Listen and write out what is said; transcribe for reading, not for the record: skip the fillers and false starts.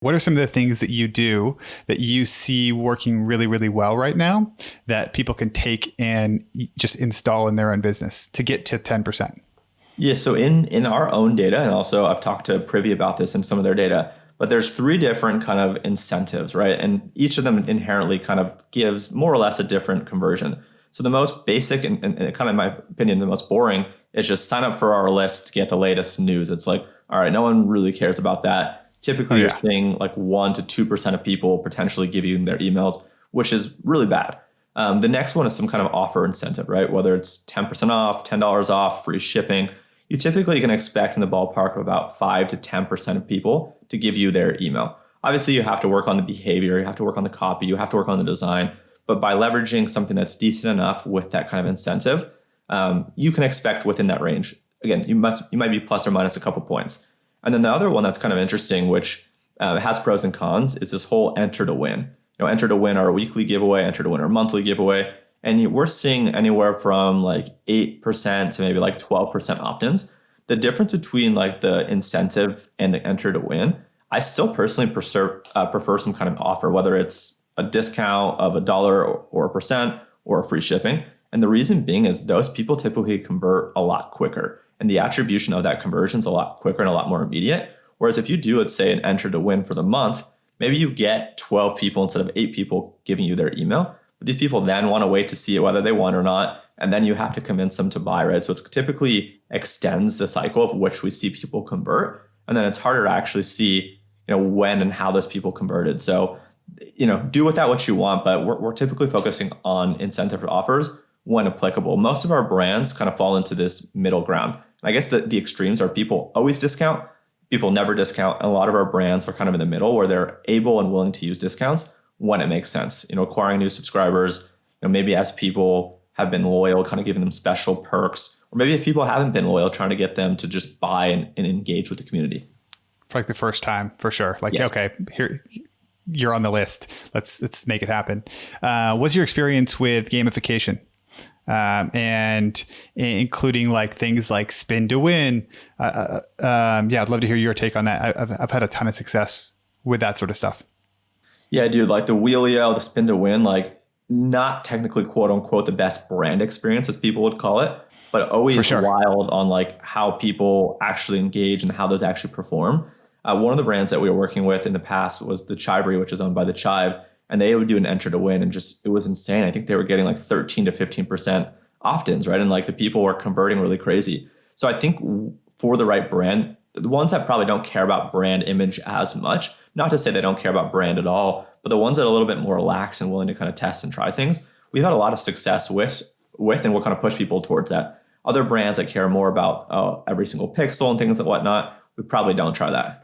What are some of the things that you do that you see working really, really well right now that people can take and just install in their own business to get to 10%? Yeah, so in our own data, and also I've talked to Privy about this in some of their data, but there's three different kind of incentives, right? And each of them inherently kind of gives more or less a different conversion. So the most basic and kind of, in my opinion, the most boring is just sign up for our list to get the latest news. It's like, all right, no one really cares about that. Oh, Typically, you're yeah. seeing like 1% to 2% of people potentially give you their emails, which is really bad. The next one is some kind of offer incentive, right? Whether it's 10% off, $10 off, free shipping. You typically can expect in the ballpark of about 5 to 10% of people to give you their email. Obviously, you have to work on the behavior, you have to work on the copy, you have to work on the design. But by leveraging something that's decent enough with that kind of incentive, you can expect within that range. Again, you might be plus or minus a couple points. And then the other one that's kind of interesting, which has pros and cons, is this whole enter to win. Enter to win our weekly giveaway, enter to win our monthly giveaway. And we're seeing anywhere from like 8% to maybe like 12% opt-ins. The difference between like the incentive and the enter to win, I still personally prefer some kind of offer, whether it's a discount of $1 or a percent or free shipping. And the reason being is those people typically convert a lot quicker. And the attribution of that conversion is a lot quicker and a lot more immediate. Whereas if you do, let's say, an enter to win for the month, maybe you get 12 people instead of 8 people giving you their email. But these people then want to wait to see whether they want or not. And then you have to convince them to buy, right? So it's typically extends the cycle of which we see people convert. And then it's harder to actually see, when and how those people converted. So, do with that what you want, but we're typically focusing on incentive offers when applicable. Most of our brands kind of fall into this middle ground. And I guess the extremes are people always discount, people never discount. And a lot of our brands are kind of in the middle where they're able and willing to use discounts when it makes sense. Acquiring new subscribers, maybe as people have been loyal, kind of giving them special perks, or maybe if people haven't been loyal, trying to get them to just buy and engage with the community. For like the first time, for sure. Like, Yes. okay, here, you're on the list. Let's make it happen. What's your experience with gamification? And including like things like spin to win. I'd love to hear your take on that. I've had a ton of success with that sort of stuff. Yeah, dude, like the Wheelio, the spin to win, like not technically quote unquote the best brand experience as people would call it, but always sure. wild on like how people actually engage and how those actually perform. One of the brands that we were working with in the past was the Chivery, which is owned by the Chive, and they would do an enter to win, and just it was insane. I think they were getting like 13 to 15% opt-ins, right? And like the people were converting really crazy. So I think for the right brand, the ones that probably don't care about brand image as much, not to say they don't care about brand at all, but the ones that are a little bit more lax and willing to kind of test and try things, we've had a lot of success with and we'll kind of push people towards that. Other brands that care more about every single pixel and things and whatnot, we probably don't try that.